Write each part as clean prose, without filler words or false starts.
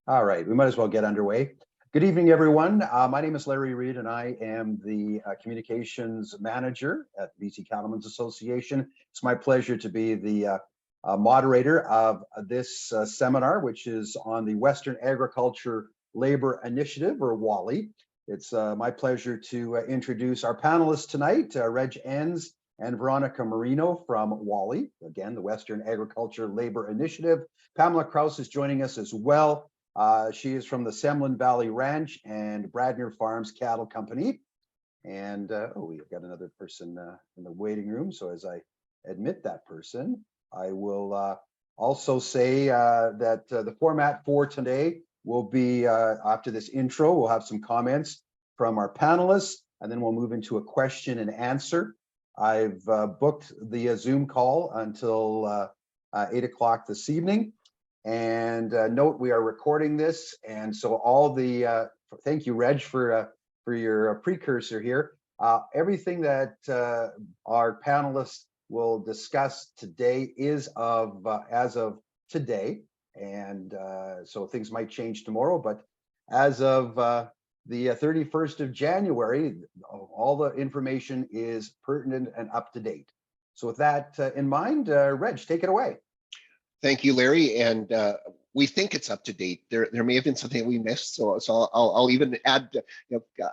All right, we might as well get underway. Good evening, everyone. My name is Larry Reed, and I am the communications manager at the BC Cattlemen's Association. It's my pleasure to be the moderator of this seminar, which is on the Western Agriculture Labor Initiative, or WALI. It's my pleasure to introduce our panelists tonight, Reg Enns and Veronica Marino from WALI, again, the Western Agriculture Labor Initiative. Pamela Kraus is joining us as well. She is from the Semlin Valley Ranch and Bradner Farms Cattle Company. And we've got another person in the waiting room. So as I admit that person, I will also say that the format for today will be after this intro, we'll have some comments from our panelists, and then we'll move into a question and answer. I've booked the Zoom call until 8 o'clock this evening. And note, we are recording this, and so all the thank you, Reg, for your precursor here. Everything that our panelists will discuss today is as of today, and so things might change tomorrow. But as of the 31st of January, all the information is pertinent and up to date. So with that in mind, Reg, take it away. Thank you, Larry. And we think it's up to date. There may have been something we missed, so I'll even add.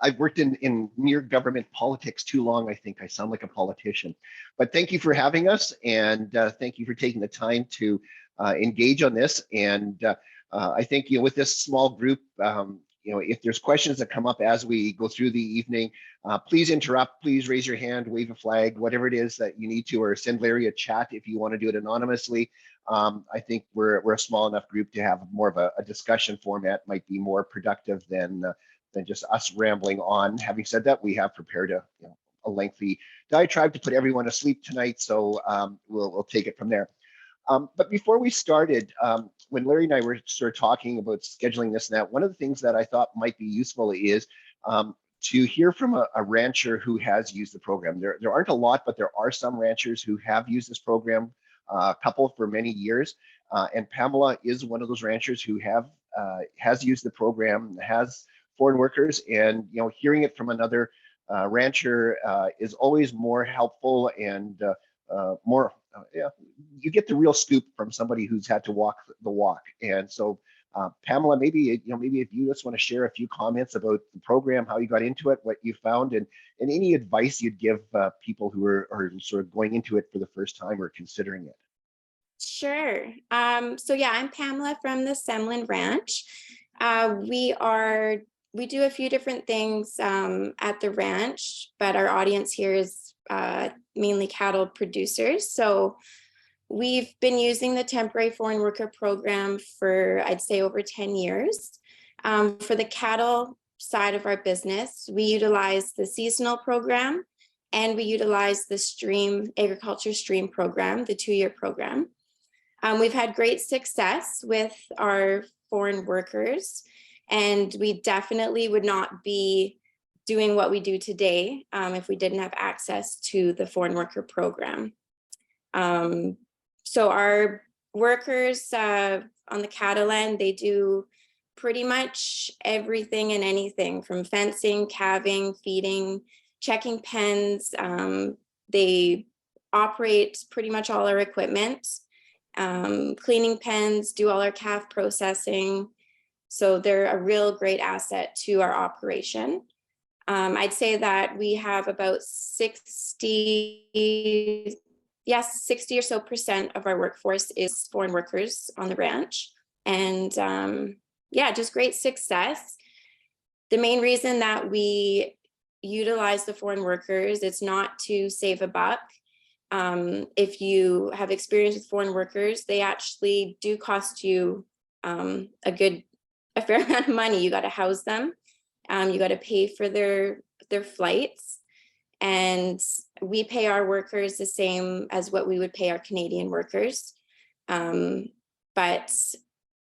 I've worked in near government politics too long. I think I sound like a politician. But thank you for having us, and thank you for taking the time to engage on this. And I think with this small group, if there's questions that come up as we go through the evening, please interrupt, please raise your hand, wave a flag, whatever it is that you need to, or send Larry a chat if you want to do it anonymously. I think we're a small enough group to have more of a discussion format, might be more productive than just us rambling on. Having said that, we have prepared a lengthy diatribe to put everyone to sleep tonight, so we'll take it from there. But before we started, when Larry and I were sort of talking about scheduling this and that, one of the things that I thought might be useful is to hear from a rancher who has used the program. There aren't a lot, but there are some ranchers who have used this program, a couple for many years. And Pamela is one of those ranchers who has used the program, has foreign workers, and hearing it from another rancher is always more helpful and more. You get the real scoop from somebody who's had to walk the walk. And so Pamela, maybe if you just want to share a few comments about the program, how you got into it, what you found, and any advice you'd give people who are sort of going into it for the first time or considering it. Sure. So yeah, I'm Pamela from the Semlin Ranch. We do a few different things at the ranch, but our audience here is mainly cattle producers. So we've been using the temporary foreign worker program for, I'd say, over 10 years. For the cattle side of our business, we utilize the seasonal program, and we utilize the agriculture stream program, the 2-year program. We've had great success with our foreign workers, and we definitely would not be doing what we do today if we didn't have access to the foreign worker program. So our workers on the cattle end, they do pretty much everything and anything, from fencing, calving, feeding, checking pens. They operate pretty much all our equipment, cleaning pens, do all our calf processing. So they're a real great asset to our operation. I'd say that we have about 60 or so % of our workforce is foreign workers on the ranch. And just great success. The main reason that we utilize the foreign workers, it's not to save a buck. If you have experience with foreign workers, they actually do cost you a fair amount of money. You got to house them. You got to pay for their flights, and we pay our workers the same as what we would pay our Canadian workers. But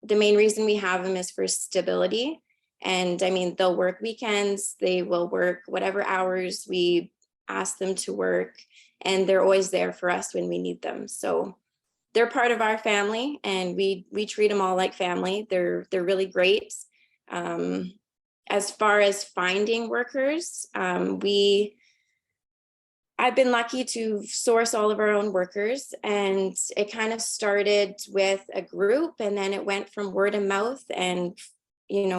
the main reason we have them is for stability. And I mean, they'll work weekends, they will work whatever hours we ask them to work, and they're always there for us when we need them. So they're part of our family, and we treat them all like family. They're really great. As far as finding workers, I've been lucky to source all of our own workers, and it kind of started with a group, and then it went from word of mouth and,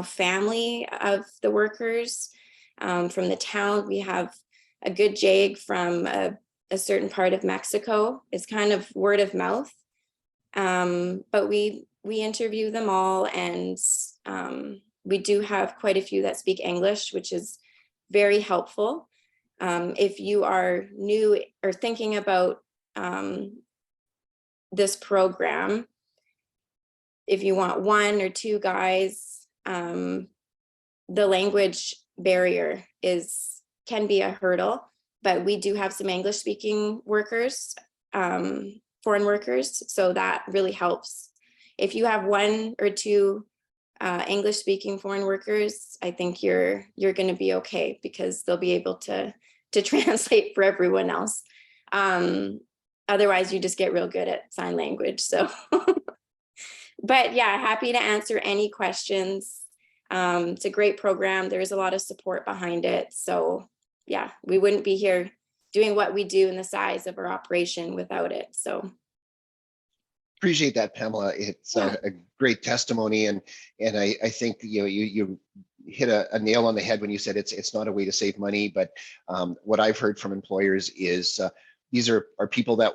family of the workers from the town. We have a good JAG from a certain part of Mexico. It's kind of word of mouth. But we interview them all, and we do have quite a few that speak English, which is very helpful. If you are new or thinking about this program, if you want 1 or 2 guys, the language barrier can be a hurdle, but we do have some English speaking workers, foreign workers, so that really helps. If you have 1 or 2 English speaking foreign workers, I think you're going to be okay, because they'll be able to translate for everyone else. Otherwise, you just get real good at sign language. So, but yeah, happy to answer any questions. It's a great program. There's a lot of support behind it. So yeah, we wouldn't be here doing what we do and the size of our operation without it. So Appreciate that, Pamela. It's a great testimony, and I think you hit a nail on the head when you said it's not a way to save money, but what I've heard from employers is these are people that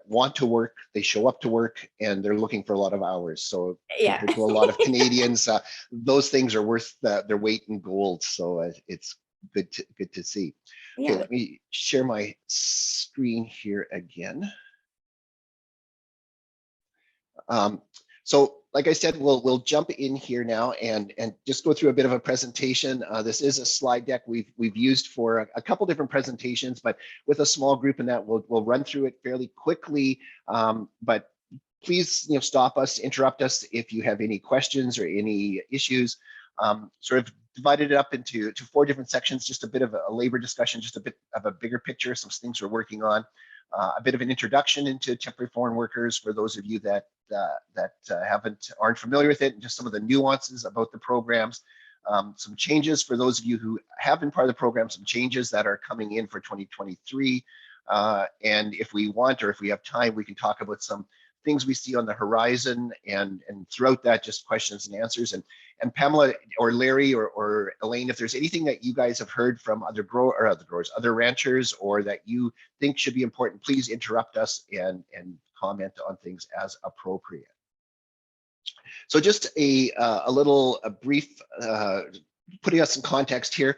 want to work, they show up to work, and they're looking for a lot of hours. So yeah, compared to a lot of Canadians, those things are worth their weight in gold. So it's good to see. yeah. Okay, let me share my screen here again. So like I said, we'll jump in here now and just go through a bit of a presentation. This is a slide deck we've used for a couple different presentations, but with a small group in that, we'll run through it fairly quickly. But please, stop us, interrupt us if you have any questions or any issues. Sort of divided it up into 4 different sections, just a bit of a labor discussion, just a bit of a bigger picture, some things we're working on. A bit of an introduction into temporary foreign workers for those of you that aren't familiar with it, and just some of the nuances about the programs. Some changes for those of you who have been part of the program, some changes that are coming in for 2023. And if we want, or if we have time, we can talk about some things we see on the horizon, and throughout that, just questions and answers. And Pamela or Larry or Elaine, if there's anything that you guys have heard from other ranchers, or that you think should be important, please interrupt us and comment on things as appropriate. So just a brief putting us in context here.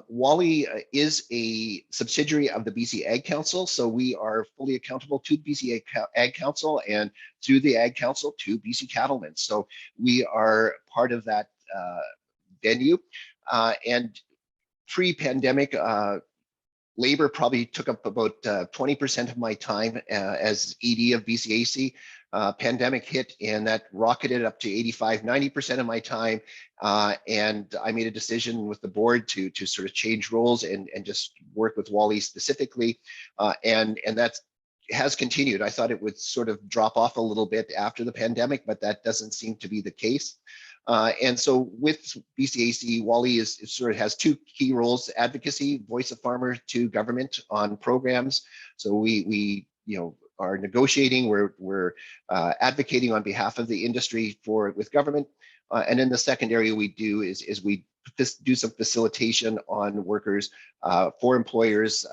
WALI is a subsidiary of the BC Ag Council, so we are fully accountable to the BC Ag Council, and through the Ag Council to BC Cattlemen. So we are part of that venue. And pre-pandemic, labor probably took up about 20% of my time as ED of BCAC. Pandemic hit, and that rocketed up to 85–90% of my time. And I made a decision with the board to sort of change roles and just work with WALI specifically. And that has continued. I thought it would sort of drop off a little bit after the pandemic, but that doesn't seem to be the case. And so with BCAC, WALI sort of has 2 key roles: advocacy, voice of farmer to government on programs. So we are negotiating, we're advocating on behalf of the industry with government. And then the second area we do is we do some facilitation on workers for employers.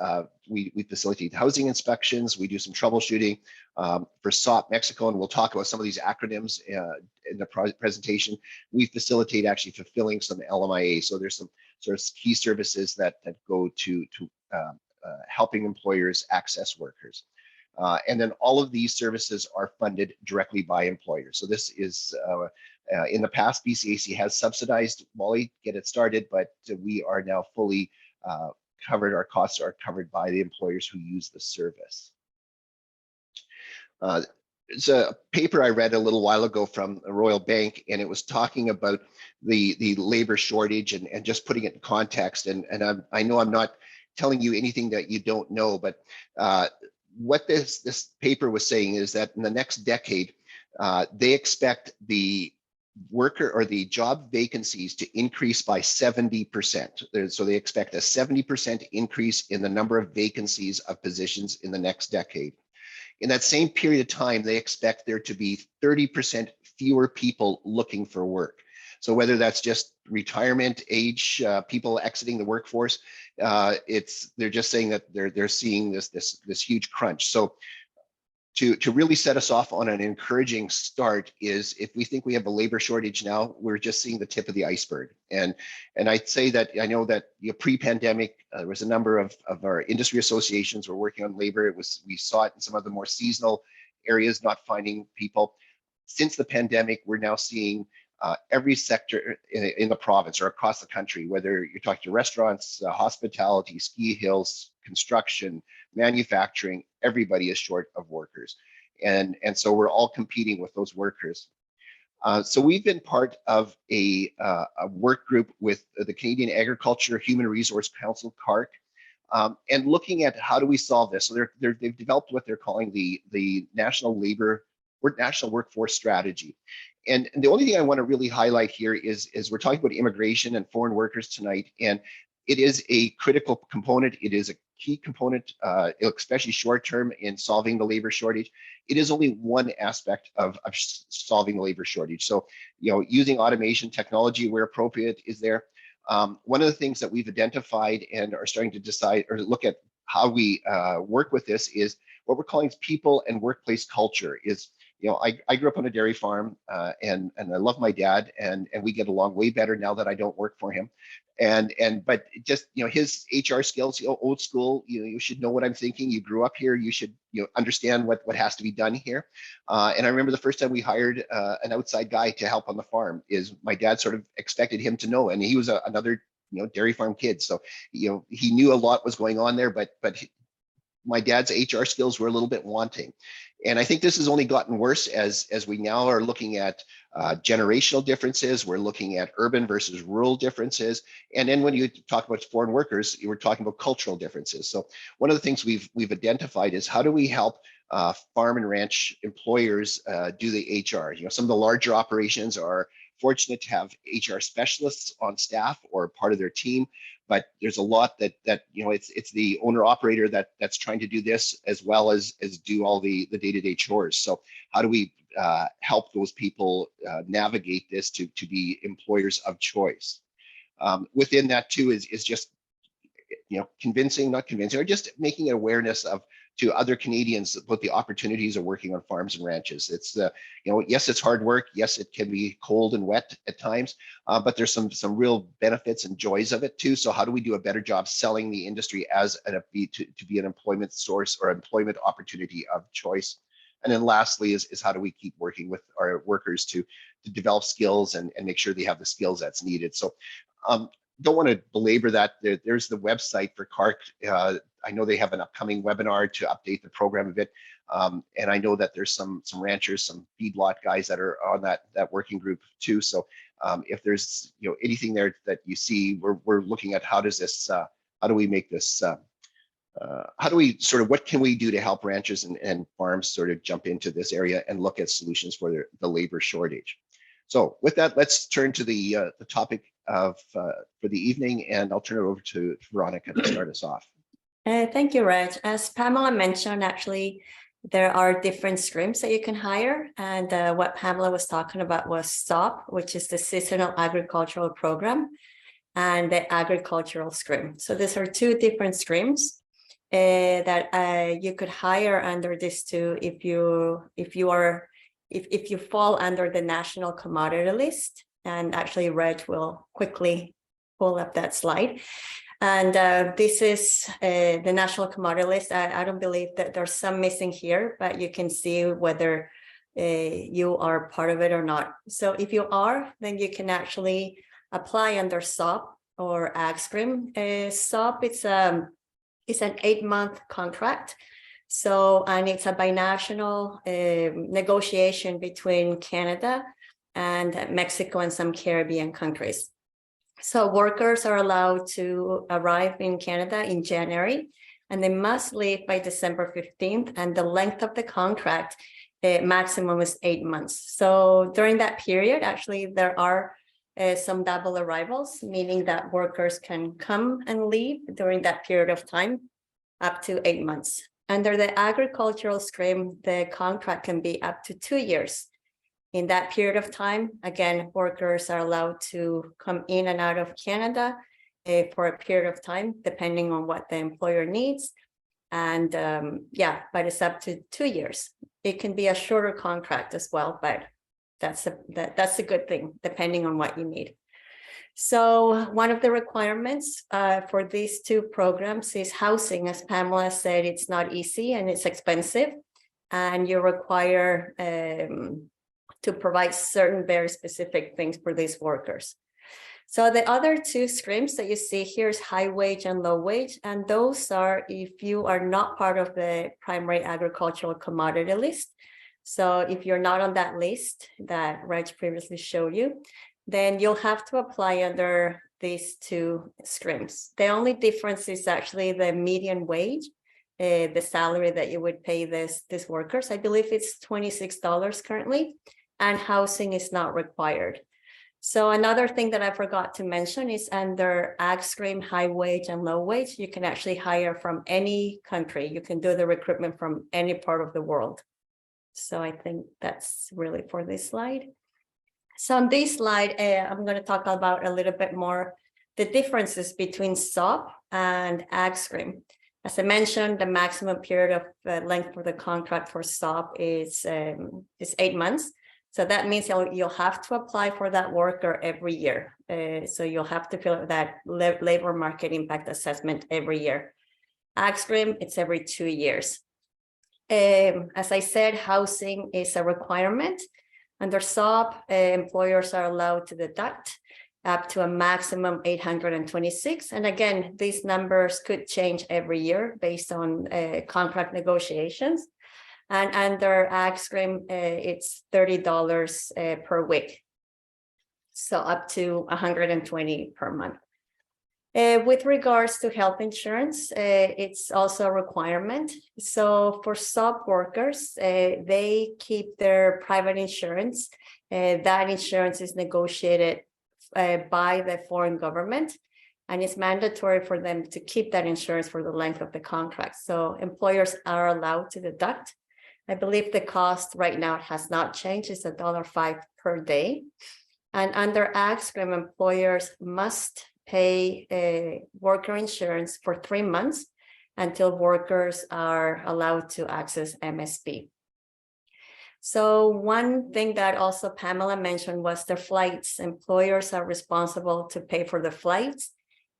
We facilitate housing inspections. We do some troubleshooting for SOP Mexico, and we'll talk about some of these acronyms in the presentation. We facilitate actually fulfilling some LMIA. So there's some sort of key services that go to helping employers access workers. And then all of these services are funded directly by employers. So this is, in the past, BCAC has subsidized WALI, get it started, but we are now fully covered. Our costs are covered by the employers who use the service. It's a paper I read a little while ago from the Royal Bank, and it was talking about the labor shortage and just putting it in context. And I know I'm not telling you anything that you don't know, but what this paper was saying is that in the next decade, they expect the worker or the job vacancies to increase by 70%. So they expect a 70% increase in the number of vacancies of positions in the next decade. In that same period of time, they expect there to be 30% fewer people looking for work. So whether that's just retirement age, people exiting the workforce, they're just saying that they're seeing this huge crunch. So to really set us off on an encouraging start is, if we think we have a labor shortage now, we're just seeing the tip of the iceberg. And I'd say that I know that pre-pandemic, there was a number of our industry associations were working on labor. We saw it in some of the more seasonal areas, not finding people. Since the pandemic, we're now seeing every sector in the province or across the country, whether you're talking to restaurants, hospitality, ski hills, construction, manufacturing, everybody is short of workers. And so we're all competing with those workers. So we've been part of a work group with the Canadian Agriculture Human Resource Council, CARC, and looking at how do we solve this. So they've developed what they're calling the National Workforce Strategy. And the only thing I want to really highlight here is we're talking about immigration and foreign workers tonight, and it is a critical component. It is a key component, especially short term, in solving the labor shortage. It is only one aspect of solving the labor shortage. So, using automation technology where appropriate is there. One of the things that we've identified and are starting to decide or look at how we work with this is what we're calling people and workplace culture. I grew up on a dairy farm, and I love my dad, and we get along way better now that I don't work for him. But just his HR skills, old school. You should know what I'm thinking. You grew up here. You should understand what has to be done here. And I remember the first time we hired an outside guy to help on the farm, is my dad sort of expected him to know, and he was another dairy farm kid, so he knew a lot was going on there, but my dad's HR skills were a little bit wanting. And I think this has only gotten worse as we now are looking at generational differences. We're looking at urban versus rural differences. And then when you talk about foreign workers, we're talking about cultural differences. So one of the things we've identified is, how do we help farm and ranch employers do the HR? Some of the larger operations are fortunate to have HR specialists on staff or part of their team, but there's a lot that it's the owner operator that's trying to do this, as well as do all the day-to-day chores. So how do we help those people navigate this to be employers of choice? Within that too is just convincing, not convincing, or just making awareness to other Canadians about the opportunities of working on farms and ranches. It's yes, it's hard work. Yes, it can be cold and wet at times, but there's some real benefits and joys of it too. So how do we do a better job selling the industry as to be an employment source or employment opportunity of choice? And then lastly is how do we keep working with our workers to develop skills and make sure they have the skills that's needed. So don't want to belabor that. There's the website for CARC. I know they have an upcoming webinar to update the program a bit. And I know that there's some ranchers, some feedlot guys that are on that working group too. So if there's anything there that you see, we're looking at how do we make this, how do we what can we do to help ranchers and farms sort of jump into this area and look at solutions for the labor shortage. So with that, let's turn to the topic for the evening, and I'll turn it over to Veronica to start us off. Thank you, Reg. As Pamela mentioned, actually, there are different streams that you can hire. And what Pamela was talking about was STOP, which is the Seasonal Agricultural Program, and the Agricultural Stream. So these are two different streams that you could hire under this too if you fall under the National Commodity List. And actually, Reg will quickly pull up that slide. And this is the National Commodity List. I don't believe that there's some missing here, but you can see whether you are part of it or not. So if you are, then you can actually apply under SOP or AgStream. SOP, it's an 8-month contract. So, and it's a binational negotiation between Canada and Mexico and some Caribbean countries. So workers are allowed to arrive in Canada in January, and they must leave by December 15th, and the length of the contract maximum is 8 months. So during that period, actually, there are some double arrivals, meaning that workers can come and leave during that period of time, up to 8 months. Under the agricultural stream, the contract can be up to 2 years. In that period of time, again, workers are allowed to come in and out of Canada for a period of time, depending on what the employer needs. And yeah, but it's up to 2 years. It can be a shorter contract as well, but that's a good thing, depending on what you need. So one of the requirements for these two programs is housing. As Pamela said, it's not easy and it's expensive, and you require to provide certain very specific things for these workers. So the other two streams that you see here is high wage and low wage, and those are if you are not part of the primary agricultural commodity list. So if you're not on that list that Reg previously showed you, then you'll have to apply under these two streams. The only difference is actually the median wage, the salary that you would pay these workers. I believe it's $26 currently, and housing is not required. So another thing that I forgot to mention is under ag stream, high wage and low wage, you can actually hire from any country. You can do the recruitment from any part of the world. So I think that's really for this slide. So on this slide, I'm going to talk about a little bit more the differences between SOP and ag stream. As I mentioned, the maximum period of length for the contract for SOP is 8 months. So that means you'll have to apply for that worker every year. So you'll have to fill out that labor market impact assessment every year. Ag stream, it's every 2 years. As I said, housing is a requirement. Under SOP, employers are allowed to deduct up to a maximum 826. And again, these numbers could change every year based on contract negotiations. And under ag stream, it's $30 per week. So up to 120 per month. With regards to health insurance, it's also a requirement. So for SOP workers, they keep their private insurance. That insurance is negotiated by the foreign government, and it's mandatory for them to keep that insurance for the length of the contract. So employers are allowed to deduct. I believe the cost right now has not changed. It's $1.05 per day. And under ag stream, employers must pay worker insurance for 3 months until workers are allowed to access MSP. So one thing that also Pamela mentioned was the flights. Employers are responsible to pay for the flights,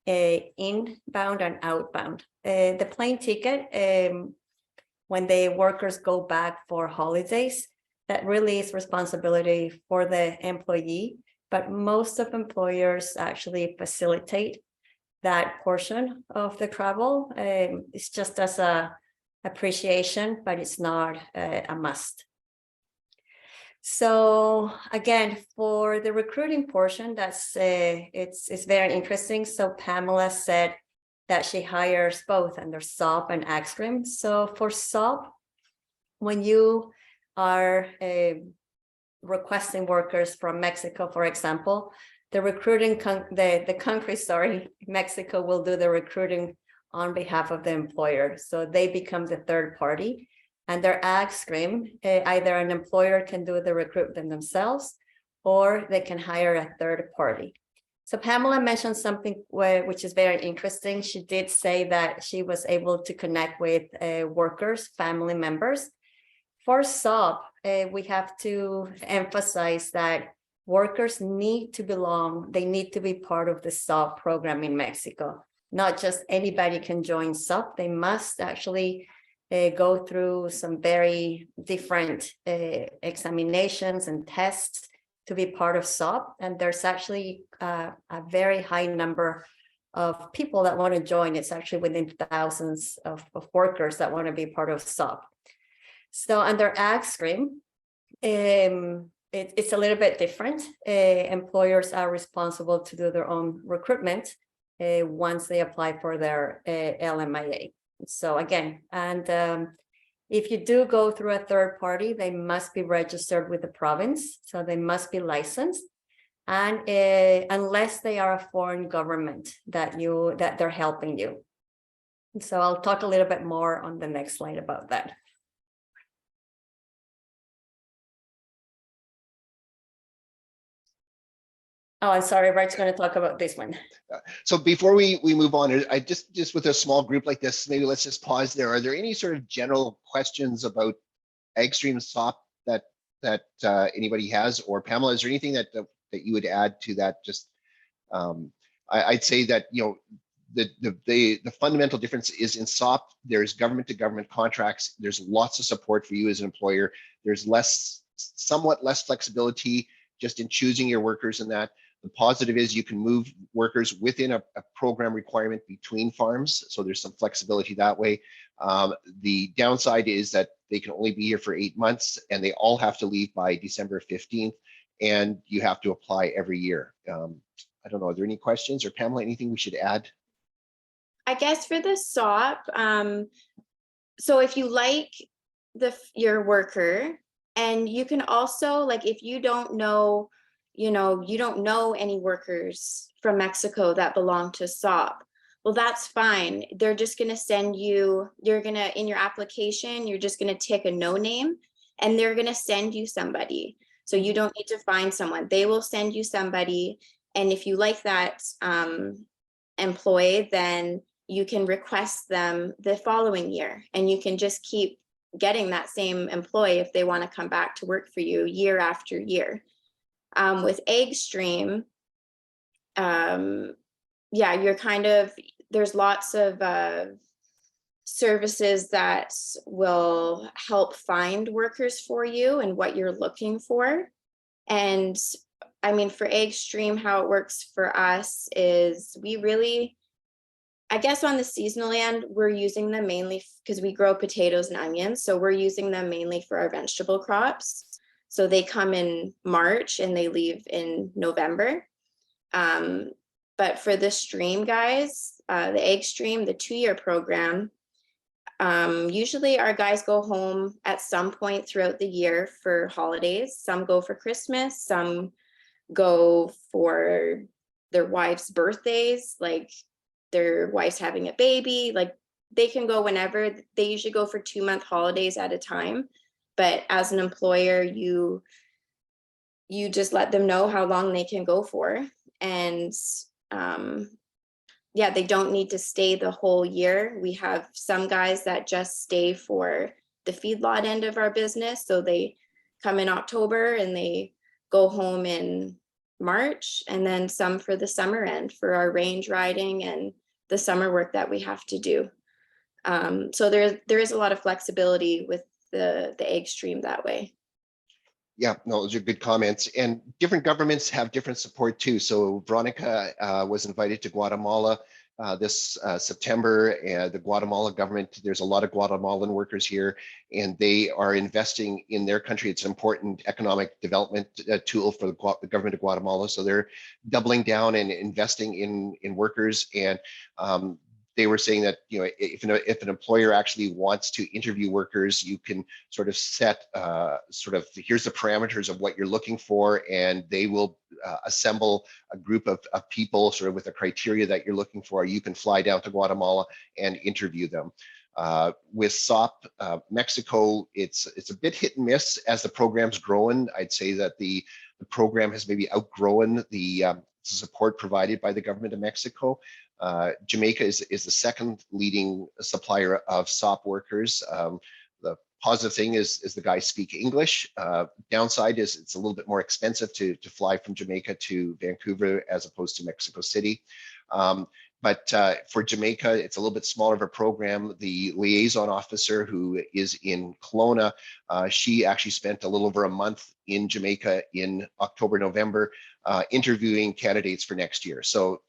inbound and outbound. The plane ticket, when the workers go back for holidays, that really is responsibility for the employee. But most of employers actually facilitate that portion of the travel. It's just as a appreciation, but it's not a must. So again, for the recruiting portion, that's it's very interesting. So Pamela said that she hires both under SOP and ag stream. So for SOP, when you are requesting workers from Mexico, for example, the recruiting the country, Mexico will do the recruiting on behalf of the employer. So they become the third party. And their ag stream, either an employer can do the recruitment themselves, or they can hire a third party. So Pamela mentioned something which is very interesting. She did say that she was able to connect with workers, family members. For SOP, we have to emphasize that workers need to belong. They need to be part of the SOP program in Mexico. Not just anybody can join SOP. They must actually go through some very different examinations and tests to be part of SOP. And there's actually a very high number of people that want to join. It's actually within thousands of workers that want to be part of SOP. So under ag stream, it's a little bit different. Employers are responsible to do their own recruitment once they apply for their LMIA. So again, and if you do go through a third party, they must be registered with the province, so they must be licensed. And unless they are a foreign government that they're helping you. So I'll talk a little bit more on the next slide about that. Oh, I'm sorry, Bart's going to talk about this one. So before we move on, I just with a small group like this, maybe let's just pause there. Are there any sort of general questions about AgStream SOP that anybody has, or Pamela, is there anything that you would add to that? Just I'd say that, you know, the fundamental difference is in SOP, there's government to government contracts. There's lots of support for you as an employer. There's somewhat less flexibility just in choosing your workers and that. The positive is you can move workers within a program requirement between farms. So there's some flexibility that way. The downside is that they can only be here for 8 months and they all have to leave by December 15th, and you have to apply every year. I don't know, are there any questions, or Pamela, anything we should add? I guess for the SOP, so if you like your worker, and you can also, like, if you don't know, you don't know any workers from Mexico that belong to SOP, well, that's fine. They're just going to send you, in your application, you're just going to tick a no name, and they're going to send you somebody. So you don't need to find someone. They will send you somebody. And if you like that employee, then you can request them the following year, and you can just keep getting that same employee if they want to come back to work for you year after year. With AgStream, yeah, there's lots of services that will help find workers for you and what you're looking for. And I mean, for AgStream, how it works for us is we really, I guess on the seasonal end, we're using them mainly because we grow potatoes and onions. So we're using them mainly for our vegetable crops. So they come in March and they leave in November. But for the stream guys, the AgStream, the 2-year program, usually our guys go home at some point throughout the year for holidays. Some go for Christmas, some go for their wife's birthdays, like their wife's having a baby, like they can go whenever. They usually go for 2-month holidays at a time. But as an employer, you just let them know how long they can go for. And yeah, they don't need to stay the whole year. We have some guys that just stay for the feedlot end of our business. So they come in October and they go home in March, and then some for the summer end for our range riding and the summer work that we have to do. So there is a lot of flexibility with the AgStream that way. Yeah, no, those are good comments. And different governments have different support too. So Veronica was invited to Guatemala this September. And the Guatemala government, there's a lot of Guatemalan workers here, and they are investing in their country. It's an important economic development tool for the government of Guatemala. So they're doubling down and investing in workers. And they were saying that, you know, if an employer actually wants to interview workers, you can sort of set here's the parameters of what you're looking for, and they will assemble a group of people sort of with the criteria that you're looking for. You can fly down to Guatemala and interview them. With SOP Mexico, it's a bit hit and miss as the program's growing. I'd say that the program has maybe outgrown the support provided by the government of Mexico. Jamaica is the second leading supplier of SOP workers. The positive thing is the guys speak English. Downside is it's a little bit more expensive to fly from Jamaica to Vancouver as opposed to Mexico City. But for Jamaica, it's a little bit smaller of a program. The liaison officer who is in Kelowna, she actually spent a little over a month in Jamaica in October, November, interviewing candidates for next year. So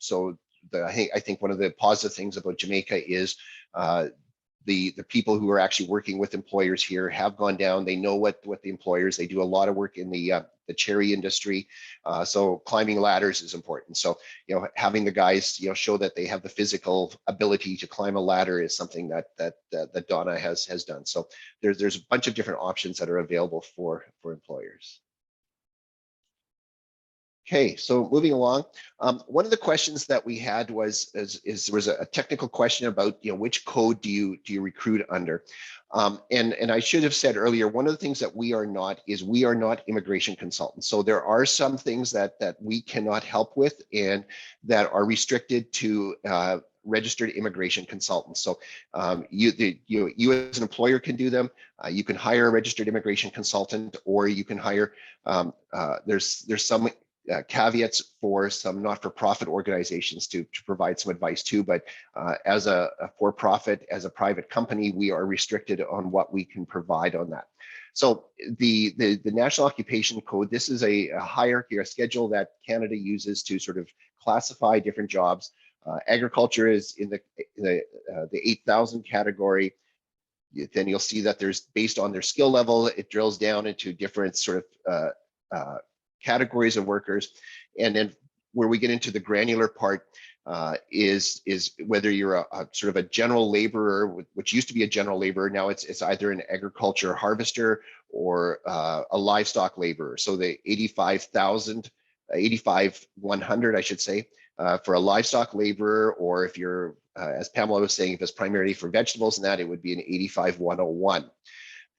I think one of the positive things about Jamaica is the people who are actually working with employers here have gone down. They know what the employers, they do a lot of work in the cherry industry. So climbing ladders is important. So, having the guys, show that they have the physical ability to climb a ladder is something that Donna has done. So there's a bunch of different options that are available for employers. Okay, so moving along, one of the questions that we had was a technical question about which code do you recruit under, and I should have said earlier, one of the things that we are not immigration consultants. So there are some things that we cannot help with and that are restricted to registered immigration consultants. So you as an employer can do them. You can hire a registered immigration consultant, or you can hire. There's some caveats for some not-for-profit organizations to provide some advice too, but as a for-profit, as a private company, we are restricted on what we can provide on that. So the National Occupation Code, this is a hierarchy, a schedule that Canada uses to sort of classify different jobs. Agriculture is in the 8,000 category. Then you'll see that there's, based on their skill level, it drills down into different sort of categories of workers. And then where we get into the granular part is whether you're a sort of a general laborer, which used to be a general laborer. Now it's either an agriculture harvester or a livestock laborer. So the 85,100, I should say, for a livestock laborer, or if you're, as Pamela was saying, if it's primarily for vegetables and that, it would be an 85,101.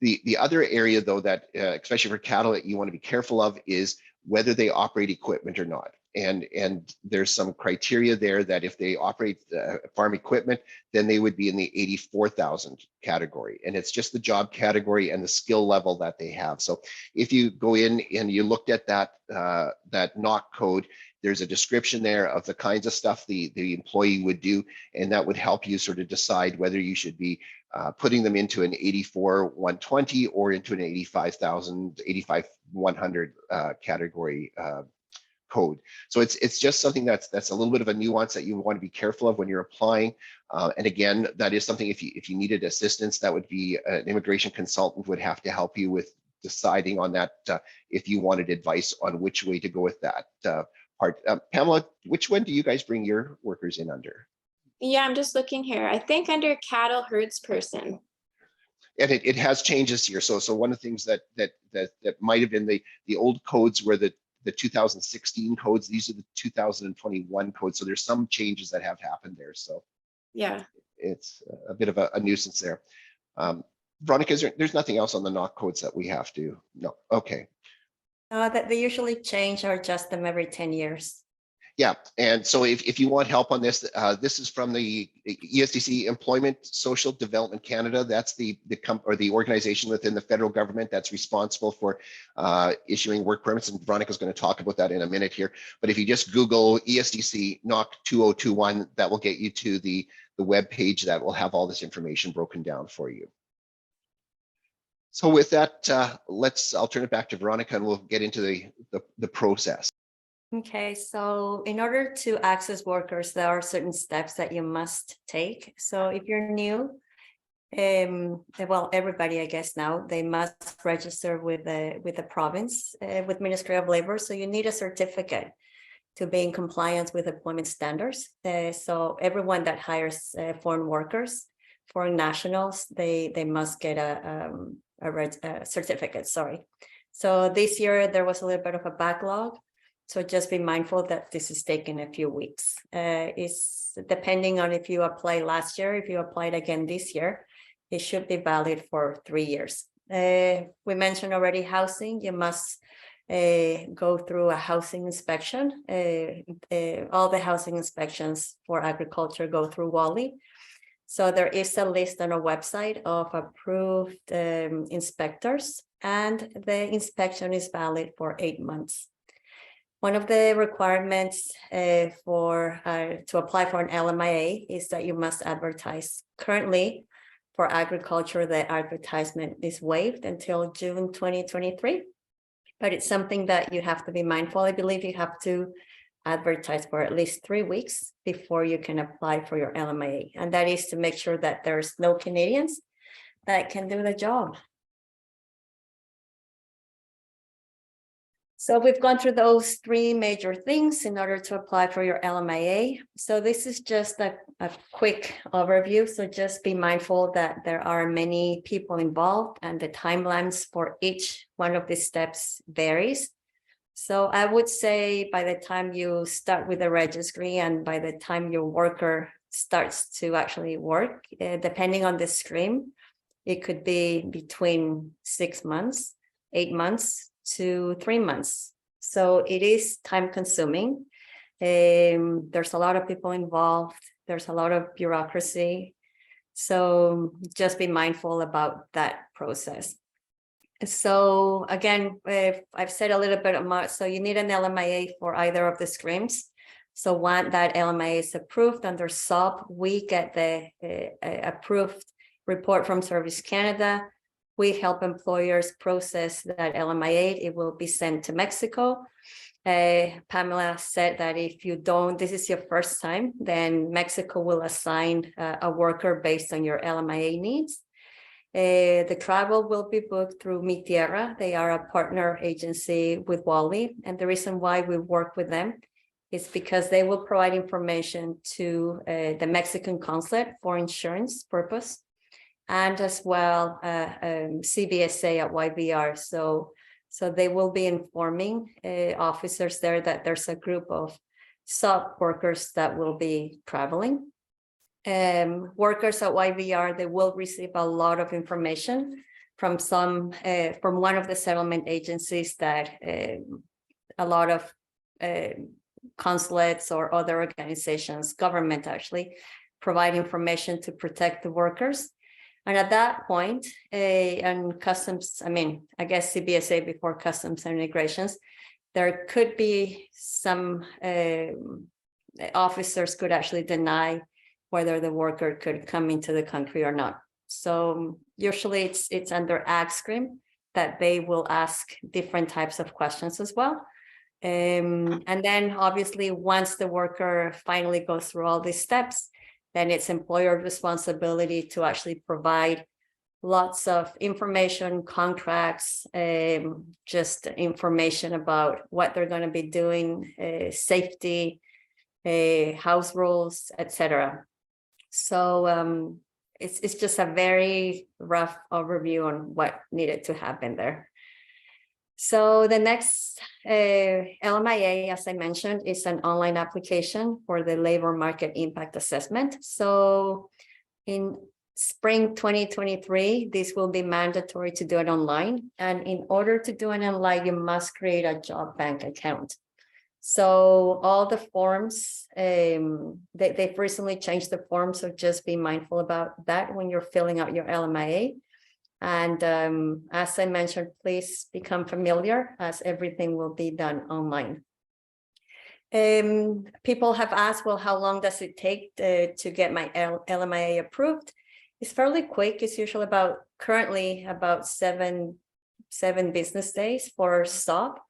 The other area, though, that especially for cattle, that you want to be careful of is whether they operate equipment or not. And there's some criteria there that if they operate farm equipment, then they would be in the 84,000 category. And it's just the job category and the skill level that they have. So if you go in and you looked at that NOC code, there's a description there of the kinds of stuff the employee would do, and that would help you sort of decide whether you should be putting them into an 84,120 or into an 85,100 category code. So it's just something that's a little bit of a nuance that you want to be careful of when you're applying. And again, that is something, if you needed assistance, that would be an immigration consultant would have to help you with deciding on that if you wanted advice on which way to go with that part. Pamela, which one do you guys bring your workers in under? Yeah, I'm just looking here. I think under cattle herds person. And it has changes here. So one of the things that might have been the old codes were the 2016 codes. These are the 2021 codes. So there's some changes that have happened there. So yeah, it's a bit of a nuisance there. Veronica, there's nothing else on the NOC codes that we have to? No. Okay. That they usually change or adjust them every 10 years. Yeah, and so if you want help on this, this is from the ESDC, Employment Social Development Canada. That's the organization within the federal government that's responsible for issuing work permits, and Veronica's going to talk about that in a minute here. But if you just Google ESDC NOC 2021, that will get you to the web page that will have all this information broken down for you. So with that, I'll turn it back to Veronica, and we'll get into the process. Okay, so in order to access workers, there are certain steps that you must take. So if you're new, well, everybody, I guess now, they must register with the province, with Ministry of Labor. So you need a certificate to be in compliance with employment standards. So everyone that hires foreign workers, foreign nationals, they must get a certificate, sorry. So this year there was a little bit of a backlog. So just be mindful that this is taking a few weeks. It's depending on if you applied last year, if you applied again this year, it should be valid for 3 years. We mentioned already housing. You must go through a housing inspection. All the housing inspections for agriculture go through WALI. So there is a list on our website of approved inspectors, and the inspection is valid for 8 months. One of the requirements to apply for an LMIA is that you must advertise. Currently, for agriculture, the advertisement is waived until June 2023, but it's something that you have to be mindful. I believe you have to advertise for at least 3 weeks before you can apply for your LMIA. And that is to make sure that there's no Canadians that can do the job. So we've gone through those 3 major things in order to apply for your LMIA. So this is just a quick overview. So just be mindful that there are many people involved and the timelines for each one of these steps varies. So I would say by the time you start with the registry and by the time your worker starts to actually work, depending on the stream, it could be between 6 months, 8 months, to 3 months. So it is time consuming. There's a lot of people involved. There's a lot of bureaucracy. So just be mindful about that process. So again, I've said a little bit about, so you need an LMIA for either of the streams. So once that LMIA is approved under SOP, we get the approved report from Service Canada. We help employers process that LMIA. It will be sent to Mexico. Pamela said that if you don't, this is your first time, then Mexico will assign a worker based on your LMIA needs. The travel will be booked through Mi Tierra. They are a partner agency with WALI. And the reason why we work with them is because they will provide information to the Mexican consulate for insurance purpose, and as well CBSA at YVR. So they will be informing officers there that there's a group of SOP workers that will be traveling. Workers at YVR, they will receive a lot of information from from one of the settlement agencies that a lot of consulates or other organizations, government actually, provide information to protect the workers. And at that point, and customs, I guess CBSA before customs and immigrations, there could be some officers could actually deny whether the worker could come into the country or not. So usually it's under ag screen that they will ask different types of questions as well. And then obviously once the worker finally goes through all these steps, then it's employer responsibility to actually provide lots of information, contracts, just information about what they're going to be doing, safety, house rules, etc. So it's just a very rough overview on what needed to happen there. So the next LMIA, as I mentioned, is an online application for the labor market impact assessment. So in spring 2023, this will be mandatory to do it online. And in order to do it online, you must create a job bank account. So all the forms, they've recently changed the form, so just be mindful about that when you're filling out your LMIA. And as I mentioned, please become familiar as everything will be done online. People have asked, well, how long does it take to get my LMIA approved? It's fairly quick. It's usually currently about seven business days for SOP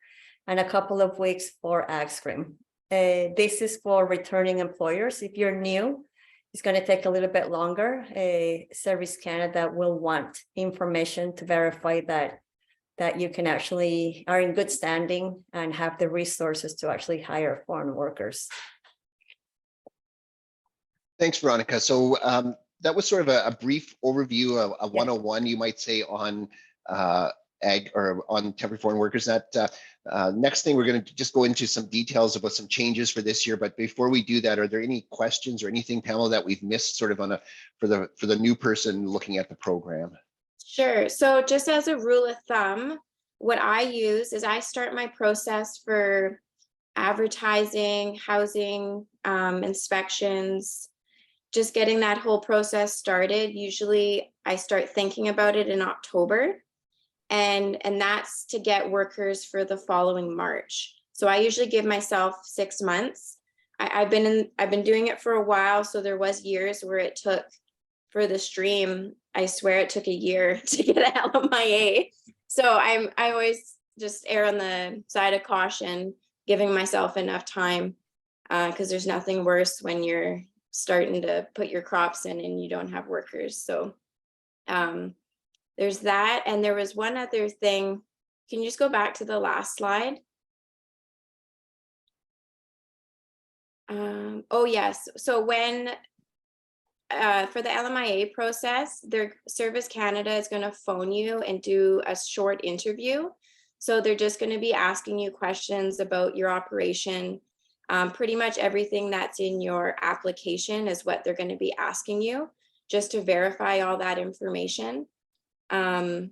and a couple of weeks for ag scrim. This is for returning employers. If you're new, it's going to take a little bit longer. Service Canada will want information to verify that you can actually are in good standing and have the resources to actually hire foreign workers. Thanks, Veronica. So that was sort of a brief overview of a 101, you might say, on ag or on temporary foreign workers. That next thing, we're going to just go into some details about some changes for this year. But before we do that, are there any questions or anything, Pamela, that we've missed sort of on for the new person looking at the program? Sure. So just as a rule of thumb, what I use is I start my process for advertising, housing, inspections, just getting that whole process started. Usually I start thinking about it in October. And that's to get workers for the following March. So I usually give myself 6 months. I've been doing it for a while. So there was years where it took for the stream, I swear it took a year to get an LMIA. So I always just err on the side of caution, giving myself enough time. because there's nothing worse when you're starting to put your crops in and you don't have workers. So there's that. And there was one other thing. Can you just go back to the last slide? Oh, yes. So when for the LMIA process, their Service Canada is going to phone you and do a short interview. So they're just going to be asking you questions about your operation. Pretty much everything that's in your application is what they're going to be asking you, just to verify all that information. And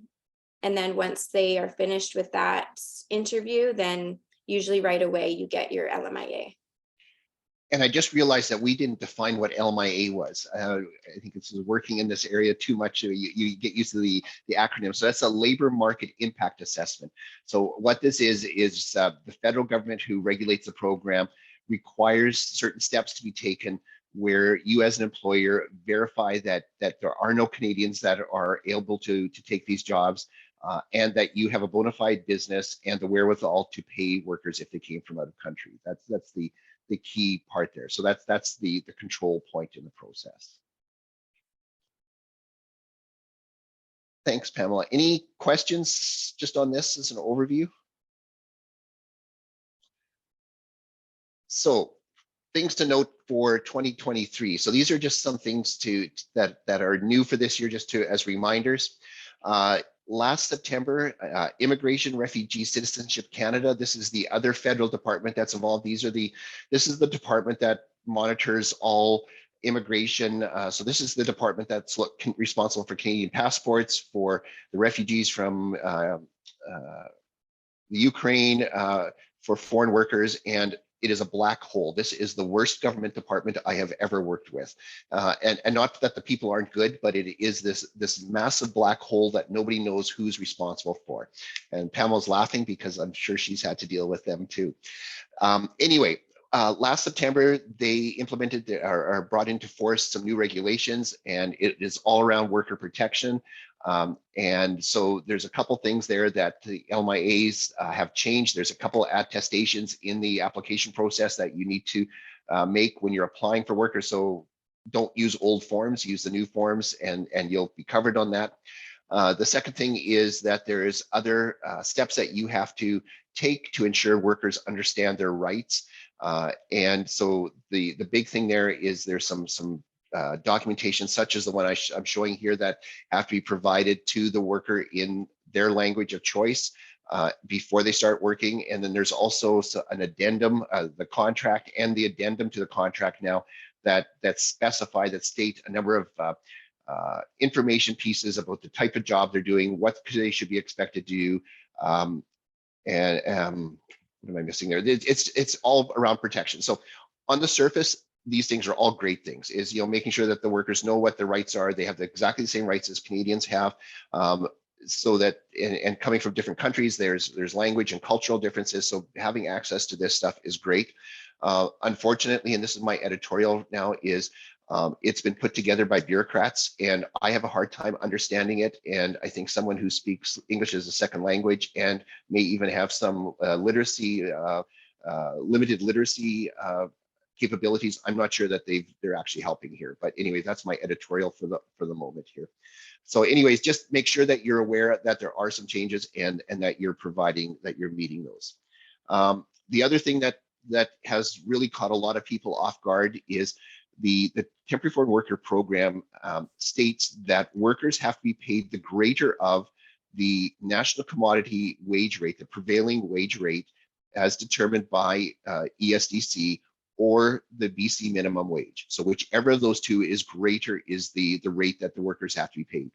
then once they are finished with that interview, then usually right away you get your LMIA. And I just realized that we didn't define what LMIA was. I think it's working in this area too much. You get used to the acronym. So that's a labor market impact assessment. So what this is the federal government who regulates the program requires certain steps to be taken where you as an employer verify that there are no Canadians that are able to take these jobs, and that you have a bona fide business and the wherewithal to pay workers if they came from out of country. That's the key part there. So that's the control point in the process. Thanks, Pamela. Any questions just on this as an overview? So things to note for 2023. So these are just some things that are new for this year, just as reminders. Last September, Immigration, Refugee, Citizenship Canada. This is the other federal department that's involved. This is the department that monitors all immigration. So this is the department that's responsible for Canadian passports, for the refugees from the Ukraine, for foreign workers, and it is a black hole. This is the worst government department I have ever worked with. And not that the people aren't good, but it is this massive black hole that nobody knows who's responsible for. And Pamela's laughing because I'm sure she's had to deal with them too. Anyway, last September, they implemented or brought into force some new regulations, and it is all around worker protection. And so there's a couple things there that the LMIAs have changed. There's a couple of attestations in the application process that you need to make when you're applying for workers. So don't use old forms, use the new forms, and you'll be covered on that. The second thing is that there is other steps that you have to take to ensure workers understand their rights. And so the big thing there is there's some documentation such as the one I'm showing here that have to be provided to the worker in their language of choice before they start working. And then there's also an addendum, the contract and the addendum to the contract now that specify, that state a number of information pieces about the type of job they're doing, what they should be expected to do, and what am I missing there? It's all around protection. So on the surface, these things are all great things, is, making sure that the workers know what their rights are. They have exactly the same rights as Canadians have. So that, and coming from different countries, there's language and cultural differences. So having access to this stuff is great. Unfortunately, and this is my editorial now, is it's been put together by bureaucrats, and I have a hard time understanding it. And I think someone who speaks English as a second language and may even have some limited literacy capabilities, I'm not sure that they're actually helping here. But anyway, that's my editorial for the moment here. So anyways, just make sure that you're aware that there are some changes and that you're meeting those. The other thing that has really caught a lot of people off guard is the temporary foreign worker program states that workers have to be paid the greater of the national commodity wage rate, the prevailing wage rate as determined by ESDC or the BC minimum wage. So whichever of those two is greater is the rate that the workers have to be paid.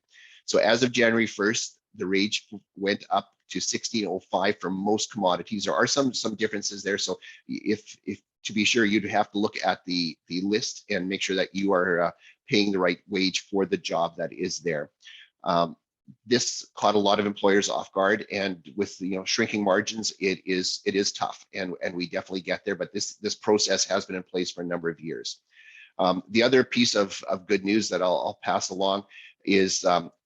So as of January 1st, the rate went up to 16.05 for most commodities. There are some differences there. So if to be sure, you'd have to look at the list and make sure that you are paying the right wage for the job that is there. This caught a lot of employers off guard, and with shrinking margins, it is tough, and we definitely get there. But this process has been in place for a number of years. The other piece of good news that I'll pass along is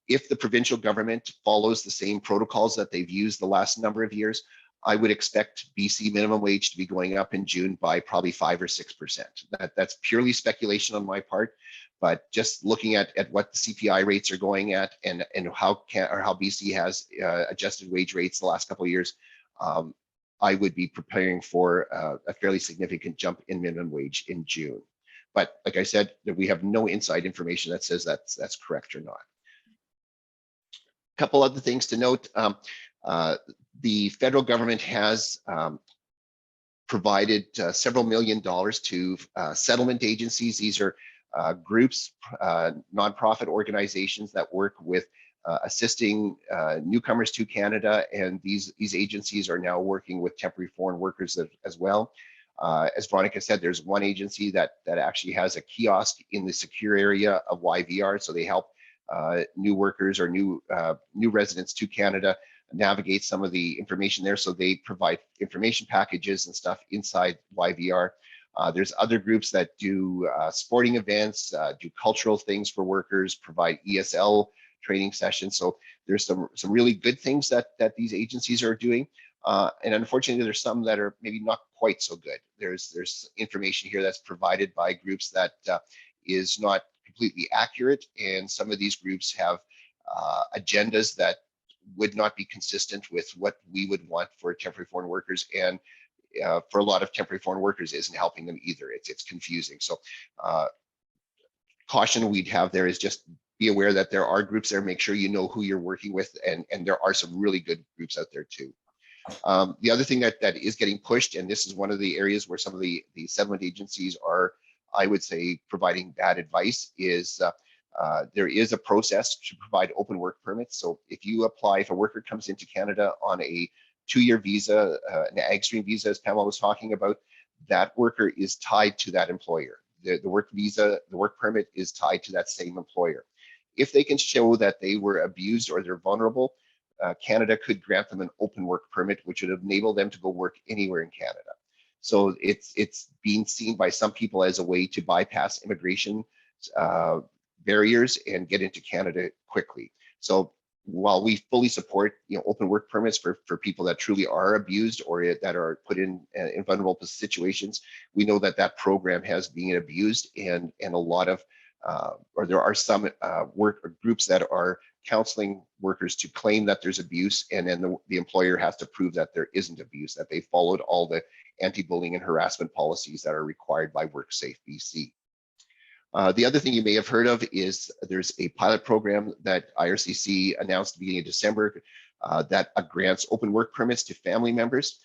if the provincial government follows the same protocols that they've used the last number of years, I would expect BC minimum wage to be going up in June by probably 5 or 6%. That's purely speculation on my part, but just looking at what the CPI rates are going at and how BC has adjusted wage rates the last couple of years, I would be preparing for a fairly significant jump in minimum wage in June. But like I said, we have no inside information that says that's correct or not. A couple other things to note. The federal government has provided several $1 million to settlement agencies. These are groups, nonprofit organizations that work with assisting newcomers to Canada, and these agencies are now working with temporary foreign workers as well. As Veronica said, there's one agency that actually has a kiosk in the secure area of YVR, so they help new workers or new residents to Canada navigate some of the information there. So they provide information packages and stuff inside YVR. There's other groups that do sporting events, do cultural things for workers, provide ESL training sessions. So there's some really good things that these agencies are doing. And unfortunately, there's some that are maybe not quite so good. There's information here that's provided by groups that is not completely accurate, and some of these groups have agendas that would not be consistent with what we would want for temporary foreign workers, and for a lot of temporary foreign workers isn't helping them either. It's confusing. So caution we'd have there is just be aware that there are groups there. Make sure you know who you're working with, and there are some really good groups out there too. The other thing that is getting pushed, and this is one of the areas where some of the settlement agencies are, I would say, providing bad advice, is there is a process to provide open work permits. So if you apply, if a worker comes into Canada on a 2-year visa, an ag stream visa, as Pamela was talking about, that worker is tied to that employer. The work visa, the work permit is tied to that same employer. If they can show that they were abused or they're vulnerable, Canada could grant them an open work permit, which would enable them to go work anywhere in Canada. So it's being seen by some people as a way to bypass immigration barriers and get into Canada quickly. So while we fully support open work permits for people that truly are abused or that are put in vulnerable situations, we know that program has been abused, and a lot of or there are some work groups that are counseling workers to claim that there's abuse, and then the employer has to prove that there isn't abuse, that they followed all the anti-bullying and harassment policies that are required by WorkSafe BC. The other thing you may have heard of is there's a pilot program that IRCC announced beginning of December that grants open work permits to family members.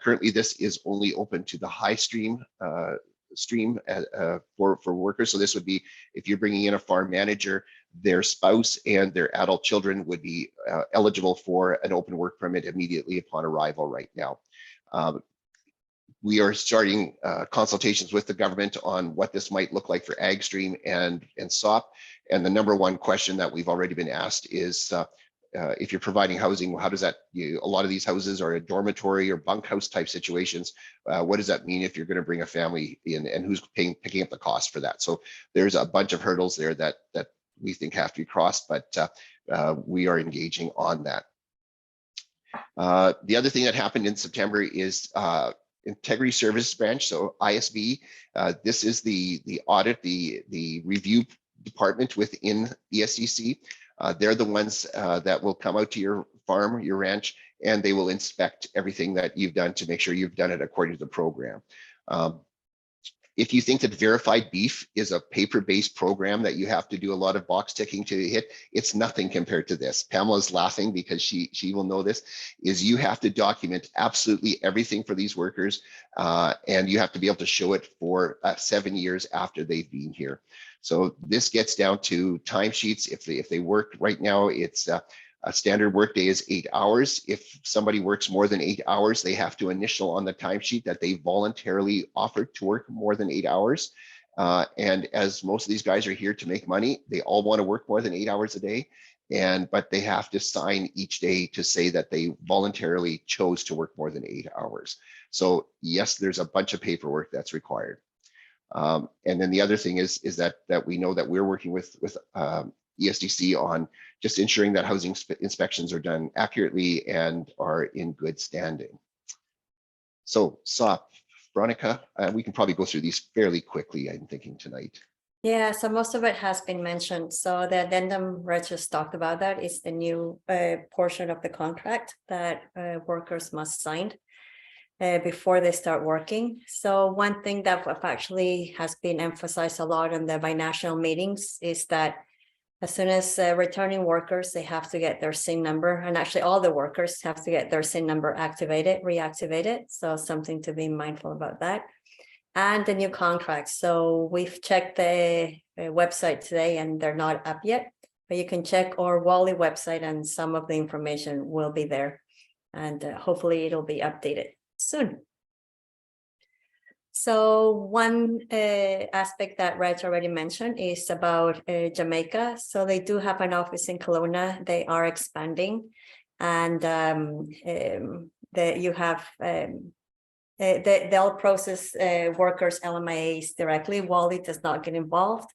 Currently, this is only open to the high stream for workers. So this would be if you're bringing in a farm manager, their spouse and their adult children would be eligible for an open work permit immediately upon arrival right now. We are starting consultations with the government on what this might look like for AgStream and SOP. And the number one question that we've already been asked is if you're providing housing, how does that, a lot of these houses are a dormitory or bunkhouse type situations. What does that mean if you're going to bring a family in, and who's picking up the cost for that? So there's a bunch of hurdles there that we think have to be crossed, but we are engaging on that. The other thing that happened in September is Integrity Service Branch, so ISB. This is the audit, the review department within ESCC. They're the ones that will come out to your farm, your ranch, and they will inspect everything that you've done to make sure you've done it according to the program. If you think that Verified Beef is a paper-based program that you have to do a lot of box ticking to hit, it's nothing compared to this. Pamela's laughing because she will know this, is you have to document absolutely everything for these workers, and you have to be able to show it for 7 years after they've been here. So this gets down to timesheets. If they work right now, it's a standard workday is 8 hours. If somebody works more than 8 hours, they have to initial on the timesheet that they voluntarily offered to work more than 8 hours. And as most of these guys are here to make money, they all want to work more than 8 hours a day. But they have to sign each day to say that they voluntarily chose to work more than 8 hours. So yes, there's a bunch of paperwork that's required. And then the other thing is that we know that we're working with ESDC on just ensuring that housing inspections are done accurately and are in good standing. So SOP, Veronica, we can probably go through these fairly quickly, I'm thinking tonight. Yeah, so most of it has been mentioned. So the addendum, Reg just talked about that, is the new portion of the contract that workers must sign before they start working. So one thing that actually has been emphasized a lot in the binational meetings is that as soon as returning workers, they have to get their SIN number, and actually all the workers have to get their SIN number reactivated. So something to be mindful about that. And the new contracts. So we've checked the website today and they're not up yet, but you can check our WALI website and some of the information will be there. And hopefully it'll be updated soon. So one aspect that Reg already mentioned is about Jamaica. So they do have an office in Kelowna. They are expanding, and they'll process workers' LMIAs directly. WALI does not get involved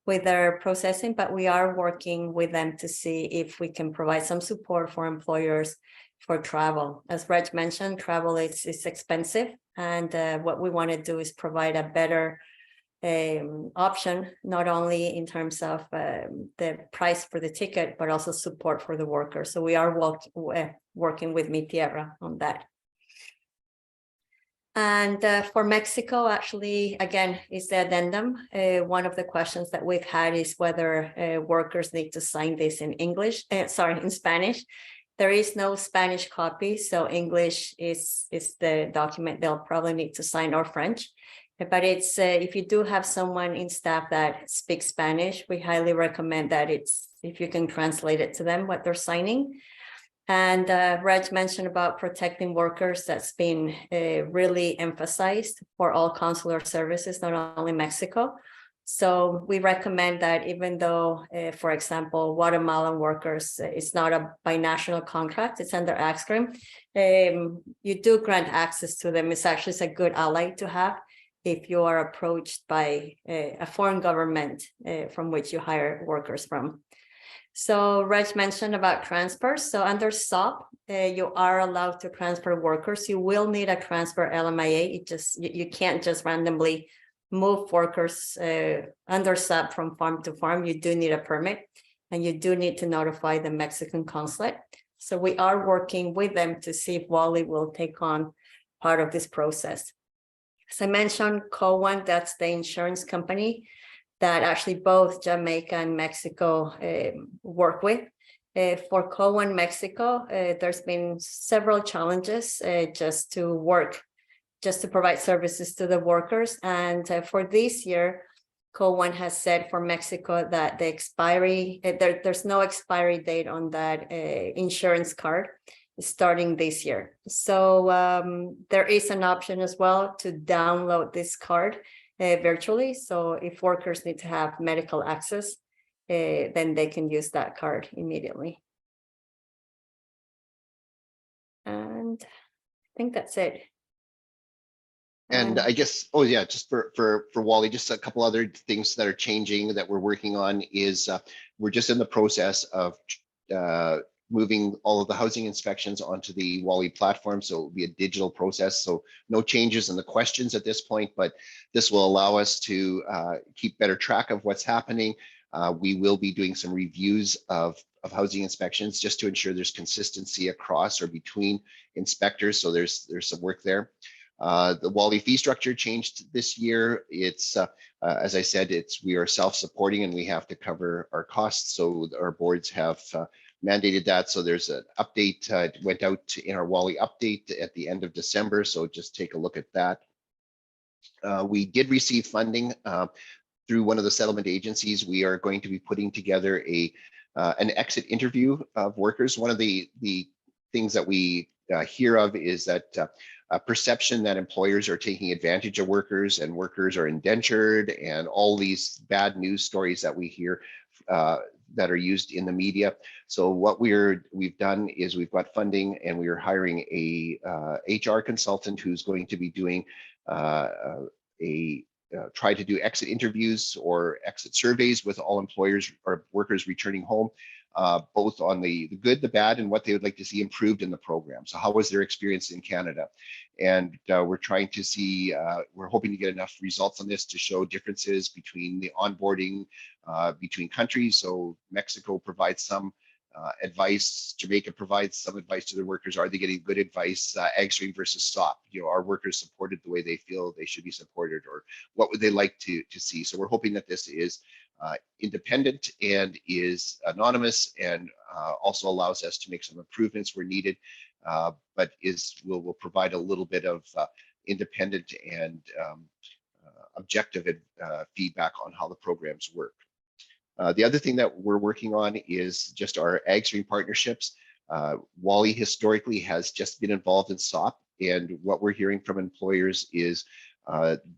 with their processing, but we are working with them to see if we can provide some support for employers for travel. As Reg mentioned, travel is expensive, and what we want to do is provide a better option, not only in terms of the price for the ticket, but also support for the worker. So we are working with Mi Tierra on that. And for Mexico, actually, again, is the addendum. One of the questions that we've had is whether workers need to sign this in in Spanish. There is no Spanish copy, so English is the document they'll probably need to sign, or French. But it's if you do have someone in staff that speaks Spanish, we highly recommend that if you can translate it to them what they're signing. And Reg mentioned about protecting workers. That's been really emphasized for all consular services, not only Mexico. So we recommend that even though, for example, Guatemalan workers, it's not a binational contract, it's under AXCRIM, you do grant access to them. It's actually a good ally to have if you are approached by a foreign government from which you hire workers from. So Reg mentioned about transfers. So under SOP, you are allowed to transfer workers. You will need a transfer LMIA. You can't just randomly move workers under SOP from farm to farm. You do need a permit, and you do need to notify the Mexican consulate. So we are working with them to see if WALI will take on part of this process. As I mentioned, COAN, that's the insurance company that actually both Jamaica and Mexico work with. For COAN Mexico, there's been several challenges just to provide services to the workers. And for this year, COAN has said for Mexico that the expiry, there's no expiry date on that insurance card starting this year. So there is an option as well to download this card virtually. So if workers need to have medical access, then they can use that card immediately. And I think that's it. And I guess, oh yeah, just for WALI, just a couple other things that are changing that we're working on is we're just in the process of moving all of the housing inspections onto the WALI platform. So it'll be a digital process. So no changes in the questions at this point, but this will allow us to keep better track of what's happening. We will be doing some reviews of housing inspections just to ensure there's consistency across or between inspectors. So there's some work there. The WALI fee structure changed this year. It's, as I said, we are self-supporting and we have to cover our costs. So our boards have mandated that. So there's an update, went out in our WALI update at the end of December. So just take a look at that. We did receive funding through one of the settlement agencies. We are going to be putting together an exit interview of workers. One of the things that we hear of is that a perception that employers are taking advantage of workers and workers are indentured and all these bad news stories that we hear that are used in the media. So what we've done is we've got funding and we are hiring a HR consultant who's going to be doing try to do exit interviews or exit surveys with all employers or workers returning home. both on the good, the bad, and what they would like to see improved in the program. So how was their experience in Canada? And we're trying to see, we're hoping to get enough results on this to show differences between the onboarding between countries. So Mexico provides some advice, Jamaica provides some advice to their workers. Are they getting good advice? AgStream versus SOP. Are workers supported the way they feel they should be supported, or what would they like to see? So we're hoping that this is independent and is anonymous, and also allows us to make some improvements where needed, but will provide a little bit of independent and objective feedback on how the programs work. The other thing that we're working on is just our AgStream partnerships. WALI historically has just been involved in SOP, and what we're hearing from employers is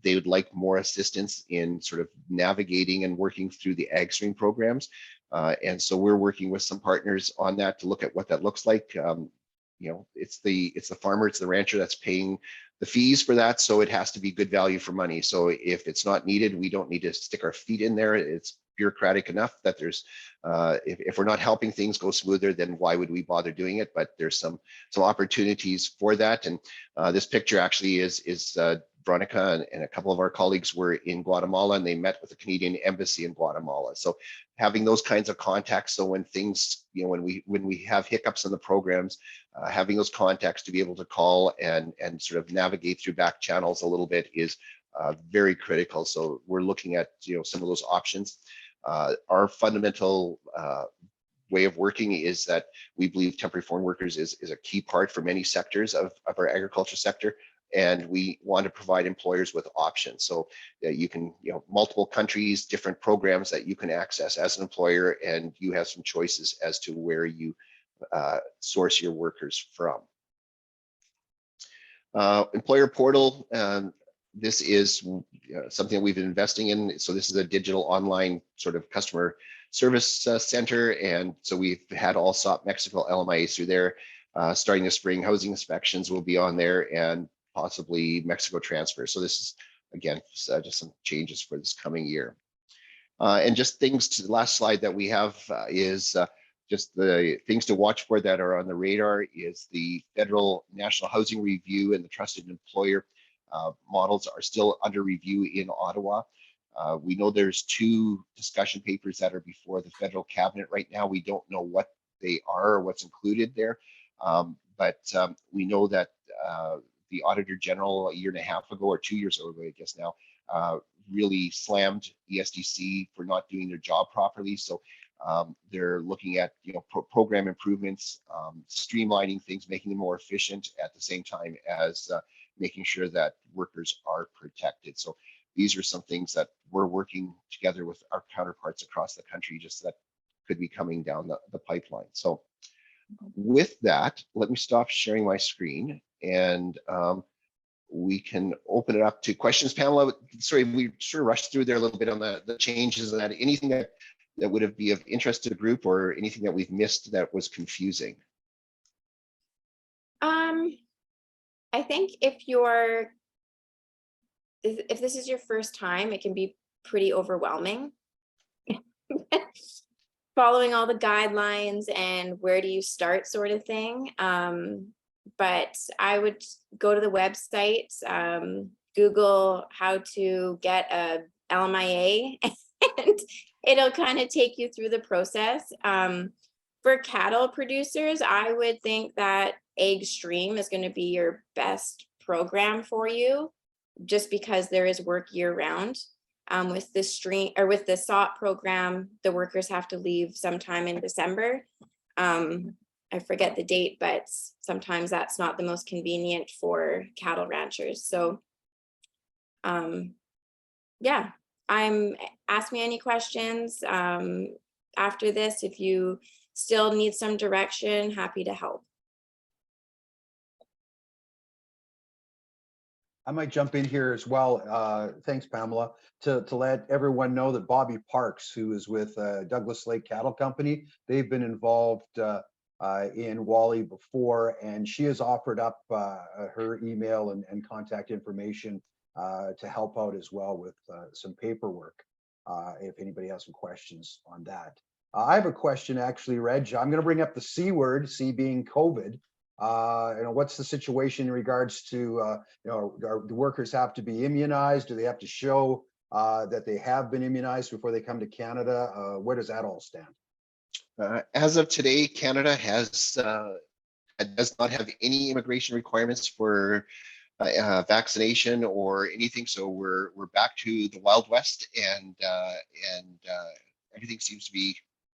they would like more assistance in sort of navigating and working through the AgStream programs. And so we're working with some partners on that to look at what that looks like. It's the farmer, it's the rancher that's paying the fees for that, so it has to be good value for money. So if it's not needed, we don't need to stick our feet in there. It's bureaucratic enough that there's if we're not helping things go smoother, then why would we bother doing it? But there's some opportunities for that. And this picture actually is Veronica and a couple of our colleagues were in Guatemala, and they met with the Canadian Embassy in Guatemala. So having those kinds of contacts, so when things, when we have hiccups in the programs, having those contacts to be able to call and sort of navigate through back channels a little bit is very critical. So we're looking at some of those options. Our fundamental way of working is that we believe temporary foreign workers is a key part for many sectors of our agriculture sector. And we want to provide employers with options, so that you can, multiple countries, different programs that you can access as an employer, and you have some choices as to where you source your workers from. Employer portal, this is something that we've been investing in. So this is a digital online sort of customer service center. And so we've had all SOP Mexico LMIAs through there. Starting this spring, housing inspections will be on there, and possibly Mexico transfer. So this is, again, just some changes for this coming year. And just things to the last slide that we have is just the things to watch for that are on the radar is the Federal National Housing Review and the Trusted Employer models are still under review in Ottawa. We know there's 2 discussion papers that are before the federal cabinet right now. We don't know what they are or what's included there, but we know that the Auditor General a year and a half ago, or 2 years ago, I guess now, really slammed ESDC for not doing their job properly. So they're looking at program improvements, streamlining things, making them more efficient, at the same time as making sure that workers are protected. So these are some things that we're working together with our counterparts across the country, just that could be coming down the pipeline. So with that, let me stop sharing my screen, and we can open it up to questions. Pamela, sorry, we sort of rushed through there a little bit on the changes and that. Anything that would be of interest to the group, or anything that we've missed that was confusing? I think if this is your first time, it can be pretty overwhelming. Following all the guidelines and where do you start sort of thing. But I would go to the website, Google how to get a LMIA, and it'll kind of take you through the process. For cattle producers, I would think that AgStream is going to be your best program for you, just because there is work year round. With the SOP program, the workers have to leave sometime in December. I forget the date, but sometimes that's not the most convenient for cattle ranchers. So yeah, ask me any questions after this. If you still need some direction, happy to help. I might jump in here as well. Thanks, Pamela, to let everyone know that Bobby Parks, who is with Douglas Lake Cattle Company, they've been involved in WALI before, and she has offered up her email and contact information to help out as well with some paperwork if anybody has some questions on that. I have a question actually, Reg. I'm going to bring up the C word, C being COVID. What's the situation in regards to, do workers have to be immunized? Do they have to show that they have been immunized before they come to Canada? Where does that all stand? As of today, Canada does not have any immigration requirements for vaccination or anything. So we're back to the Wild West, and everything seems to be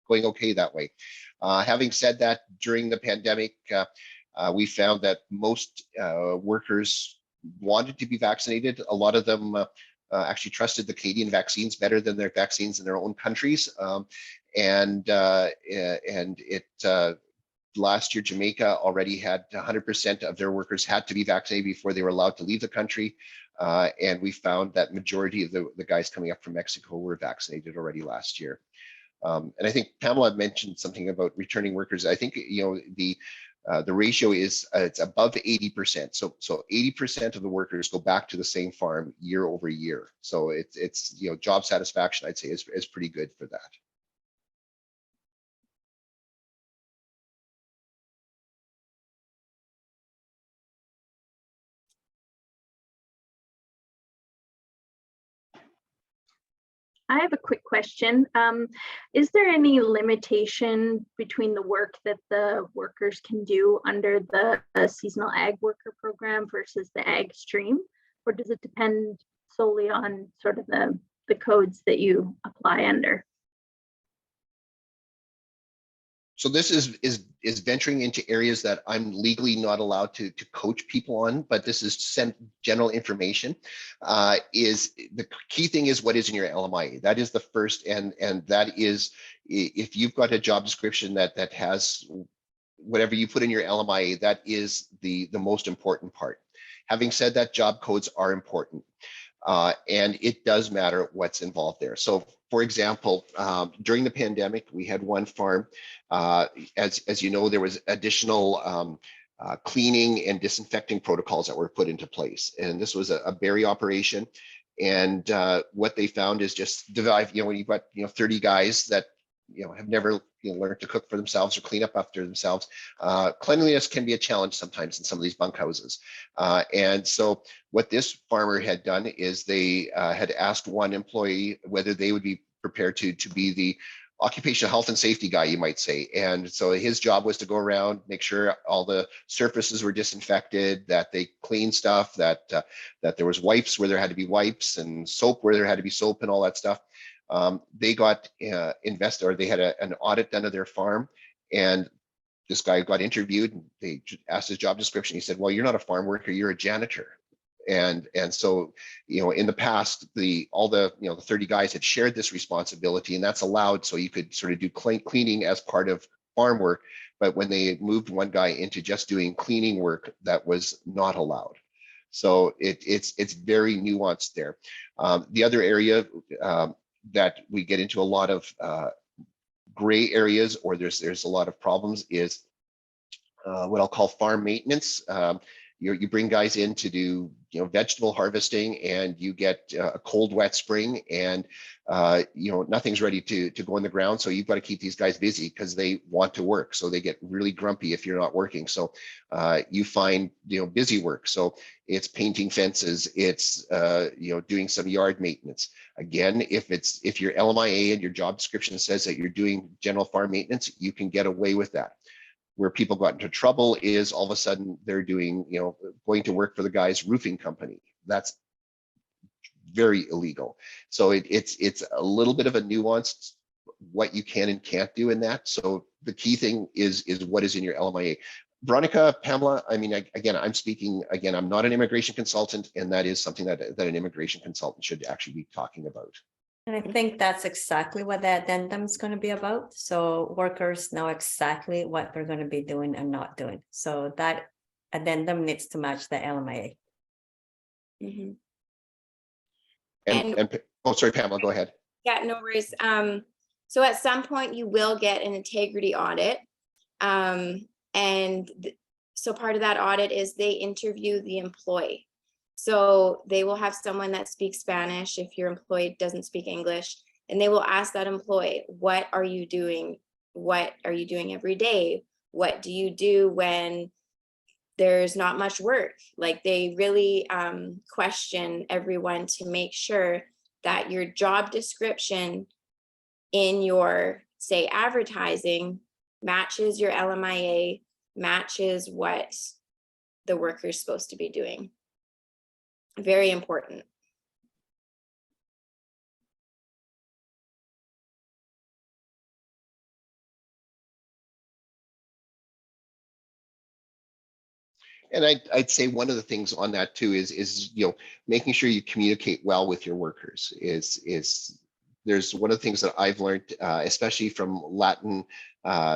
going okay that way. Having said that, during the pandemic, we found that most workers wanted to be vaccinated. A lot of them actually trusted the Canadian vaccines better than their vaccines in their own countries. Last year, Jamaica already had 100% of their workers had to be vaccinated before they were allowed to leave the country. And we found that majority of the guys coming up from Mexico were vaccinated already last year. And I think Pamela mentioned something about returning workers. I think, the ratio is it's above 80%. So 80% of the workers go back to the same farm year over year. So it's job satisfaction, I'd say, is pretty good for that. I have a quick question. Is there any limitation between the work that the workers can do under the seasonal ag worker program versus the ag stream? Or does it depend solely on sort of the codes that you apply under? So this is venturing into areas that I'm legally not allowed to coach people on, but this is general information. Is the key thing is what is in your LMIA. That is the first, and that is if you've got a job description that has whatever you put in your LMIA, that is the most important part. Having said that, job codes are important. And it does matter what's involved there. So, for example, during the pandemic, we had one farm. As you know, there was additional cleaning and disinfecting protocols that were put into place. And this was a berry operation. And what they found is just divide, when you've got 30 guys that have never learned to cook for themselves or clean up after themselves. Cleanliness can be a challenge sometimes in some of these bunkhouses. And so what this farmer had done is they had asked one employee whether they would be prepared to be the occupational health and safety guy, you might say. And so his job was to go around, make sure all the surfaces were disinfected, that they cleaned stuff, that there was wipes where there had to be wipes, and soap where there had to be soap, and all that stuff. They got invested, or they had an audit done of their farm, and this guy got interviewed, and they asked his job description. He said, well, you're not a farm worker, you're a janitor. And so, in the past, all the 30 guys had shared this responsibility, and that's allowed, so you could sort of do cleaning as part of farm work. But when they moved one guy into just doing cleaning work, that was not allowed. So it's very nuanced there. The other area that we get into a lot of gray areas, or there's a lot of problems, is what I'll call farm maintenance. You bring guys in to do vegetable harvesting, and you get a cold, wet spring, and nothing's ready to go in the ground. So you've got to keep these guys busy because they want to work. So they get really grumpy if you're not working. So you find busy work. So it's painting fences, it's doing some yard maintenance. Again, if your LMIA and your job description says that you're doing general farm maintenance, you can get away with that. Where people got into trouble is all of a sudden they're doing, going to work for the guy's roofing company. That's very illegal. So it's a little bit of a nuanced what you can and can't do in that. So the key thing is what is in your LMIA. Veronica, Pamela, I mean, again, I'm speaking, again, I'm not an immigration consultant, and that is something that an immigration consultant should actually be talking about. And I think that's exactly what the addendum is going to be about. So workers know exactly what they're going to be doing and not doing. So that addendum needs to match the LMIA. Mm-hmm. And oh, sorry, Pamela, go ahead. Yeah, no worries. So at some point you will get an integrity audit. So part of that audit is they interview the employee. So they will have someone that speaks Spanish if your employee doesn't speak English. And they will ask that employee, what are you doing? What are you doing every day? What do you do when there's not much work? Like, they really question everyone to make sure that your job description in your, say, advertising matches your LMIA, matches what the worker's supposed to be doing. Very important. And I'd say one of the things on that too is making sure you communicate well with your workers. There's one of the things that I've learned, especially from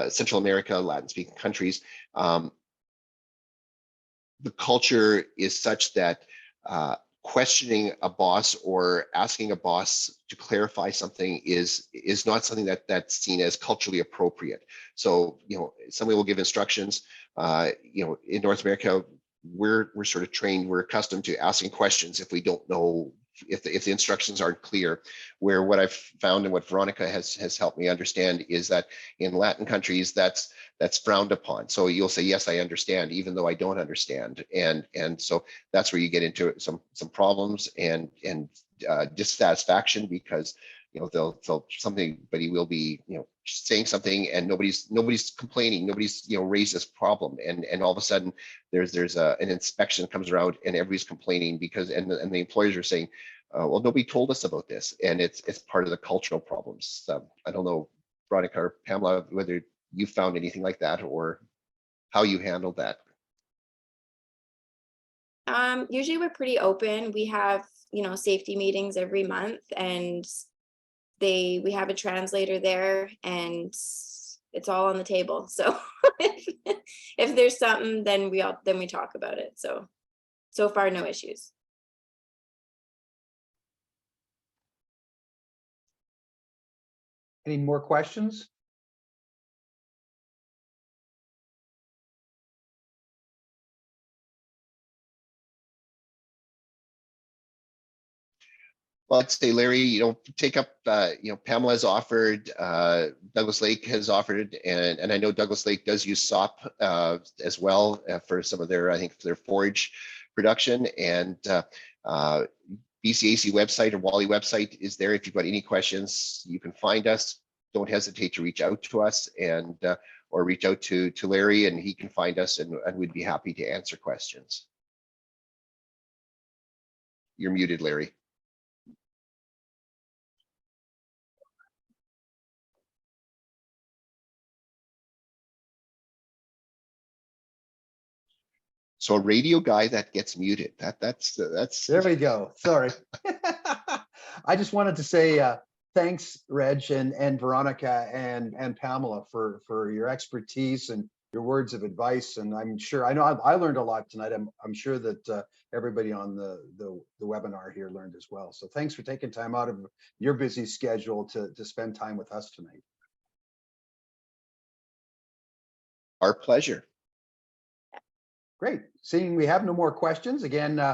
Central America, Latin speaking countries. The culture is such that questioning a boss or asking a boss to clarify something is not something that's seen as culturally appropriate. So, somebody will give instructions. In North America, we're sort of trained, we're accustomed to asking questions if we don't know, if the instructions aren't clear. Where what I've found and what Veronica has helped me understand is that in Latin countries, that's frowned upon. So you'll say, yes, I understand, even though I don't understand. And so that's where you get into some problems and dissatisfaction, because somebody will be saying something and nobody's complaining, nobody's raised this problem, and all of a sudden there's an inspection comes around and everybody's complaining because and the employers are saying, well, nobody told us about this, and it's part of the cultural problems. I don't know, Veronica or Pamela, whether you found anything like that or how you handled that. Usually we're pretty open. We have safety meetings every month, and we have a translator there, and it's all on the table. So if there's something, then we talk about it. So far, no issues. Any more questions? Well, I'd say, Larry, take up, Pamela's offered, Douglas Lake has offered, and I know Douglas Lake does use SOP as well for some of their, I think, their forage production. And BCAC website or WALI website is there. If you've got any questions, you can find us. Don't hesitate to reach out to us or reach out to Larry, and he can find us, and we'd be happy to answer questions. You're muted, Larry. So a radio guy that gets muted, that's There we go. Sorry. I just wanted to say thanks, Reg and Veronica and Pamela for your expertise and your words of advice. And I know I learned a lot tonight. I'm sure that everybody on the webinar here learned as well. So thanks for taking time out of your busy schedule to spend time with us tonight. Our pleasure. Great. Seeing we have no more questions, again,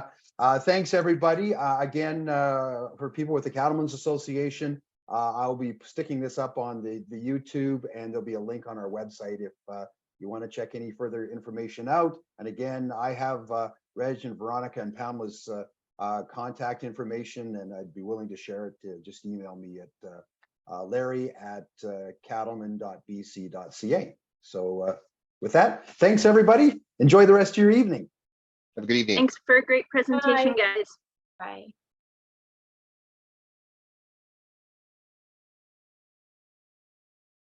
thanks everybody. Again, for people with the Cattlemen's Association, I'll be sticking this up on the YouTube, and there'll be a link on our website if you want to check any further information out. And again, I have Reg and Veronica and Pamela's contact information, and I'd be willing to share it. Just email me at larry@cattlemen.bc.ca. So with that, thanks everybody. Enjoy the rest of your evening. Have a good evening. Thanks for a great presentation, guys. Bye.